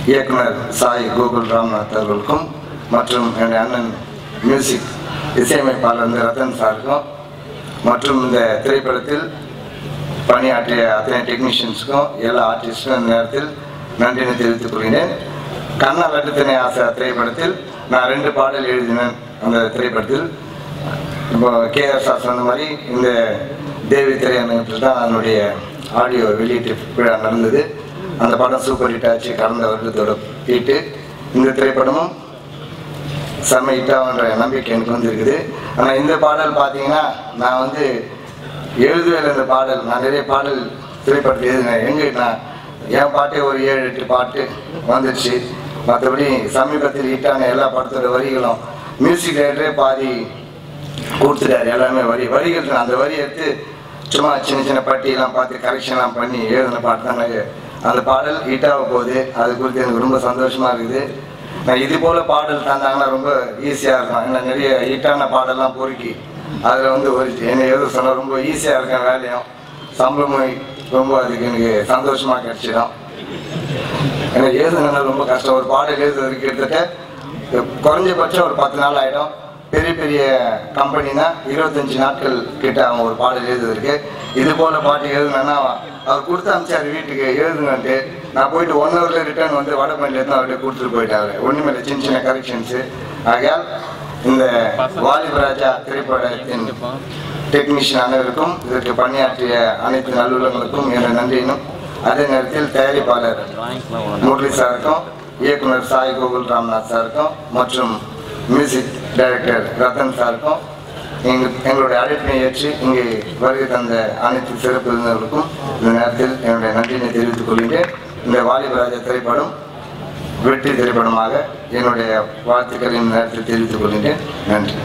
இயக்குனர் சாய் கோகுல் ராம்நாத் அவர்களுக்கும் மற்றும் என்னுடைய அண்ணன் மியூசிக் இசையமைப்பாளர் ரத்தன் சாருக்கும் மற்றும் இந்த திரைப்படத்தில் பணியாற்றிய அத்தனை டெக்னீஷியன்ஸுக்கும் எல்லா ஆர்டிஸ்டுக்கும் இந்த நேரத்தில் நன்றினை தெரிவித்துக் கொள்கிறேன். கண்ணா வெட்டுத்தினை ஆசை திரைப்படத்தில் நான் 2 பாடல் எழுதினேன். அந்த திரைப்படத்தில் இப்போ KSR சொன்ன மாதிரி இந்த தேவி திரையரங்கத்தில் தான் அதனுடைய ஆடியோ வெளியீட்டு விழா நடந்தது. அந்த படம் சூப்பர் ஹிட் ஆச்சு. கடந்த வருடத்தோட ஹிட்டு. இந்த திரைப்படமும் செம்ம ஹிட்டாகன்ற நம்பிக்கை எனக்கு வந்துருக்குது. ஆனால் இந்த பாடல் பார்த்தீங்கன்னா நான் வந்து எழுதுவேல இந்த பாடல் நான் நிறைய பாடல் திரைப்படத்தில் எழுதினேன். எங்கே நான் என் பாட்டே ஒரு 7-8 பாட்டு வந்துடுச்சு. மற்றபடி சமீபத்தில் ஹிட்டான எல்லா படத்தோட வரிகளும் மியூசிக் டைரக்டரே பாதி கொடுத்துட்டாரு. எல்லாமே வரிகள் அந்த வரி எடுத்து சும்மா சின்ன சின்ன பட்டியெல்லாம் பார்த்து கரெக்ஷன்லாம் பண்ணி எழுதின பாட்டு தாங்க அந்த பாடல் ஹிட்டாக போகுது. அது குறித்து எனக்கு ரொம்ப சந்தோஷமாக இருக்குது. நான் இது போல் பாடல் தந்தாங்கன்னா ரொம்ப ஈஸியாக இருக்கும். ஏன்னா நிறைய ஹிட்டான பாடலாம் பொறுக்கி அதில் வந்து ஒரு என்னை எழுத சொன்னால் ரொம்ப ஈஸியாக இருக்கும். வேலையும் சம்பளமும் ரொம்ப அதுக்கு எனக்கு சந்தோஷமாக கிடச்சிடும். எனக்கு எழுதுனா ரொம்ப கஷ்டம். ஒரு பாடல் எழுதுறதுக்கு கிட்டத்தட்ட குறைஞ்சபட்சம் ஒரு 10 நாள் ஆகிடும். பெரிய பெரிய கம்பெனினா 25 நாட்கள் கிட்ட அவங்க ஒரு பாடல் எழுதுறதுக்கு. இது போல் பாட்டு எழுதுனா அவர் கொடுத்து அனுப்பிச்சார் வீட்டுக்கு எழுதுங்கன்ட்டு. நான் போயிட்டு 1 ஹவரில் ரிட்டர்ன் வந்து வடமல்லியிலேருந்து அவர்கிட்ட கொடுத்துட்டு போயிட்டாரு. ஒன்றுமே சின்ன சின்ன கரெக்ஷன்ஸு. ஆகையால் இந்த வாலிபராஜா திரைப்படத்தின் டெக்னீஷியன் அனைவருக்கும் இதற்கு பணியாற்றிய அனைத்து நல்லுள்ளங்களுக்கும் என்னுடைய நன்றியினும், அதே நேரத்தில் தயாரிப்பாளர் முரளி சாருக்கும் இயக்குனர் சாய் கோகுல் ராம்நாத் சாருக்கும் மற்றும் மியூசிக் டைரக்டர் ரத்தன் சாருக்கும் எங்களுடைய அழைப்பினை ஏற்று இங்கே வருகை தந்த அனைத்து சிறப்பு விருந்தினர்களுக்கும் இந்த நேரத்தில் என்னுடைய நன்றியினை தெரிவித்துக் கொள்கின்றேன். இந்த வாலிபராஜா திரைப்படம் வெற்றி திரைப்படமாக என்னுடைய வாழ்த்துக்களை இந்த நேரத்தில் தெரிவித்துக் கொள்கின்றேன். நன்றி.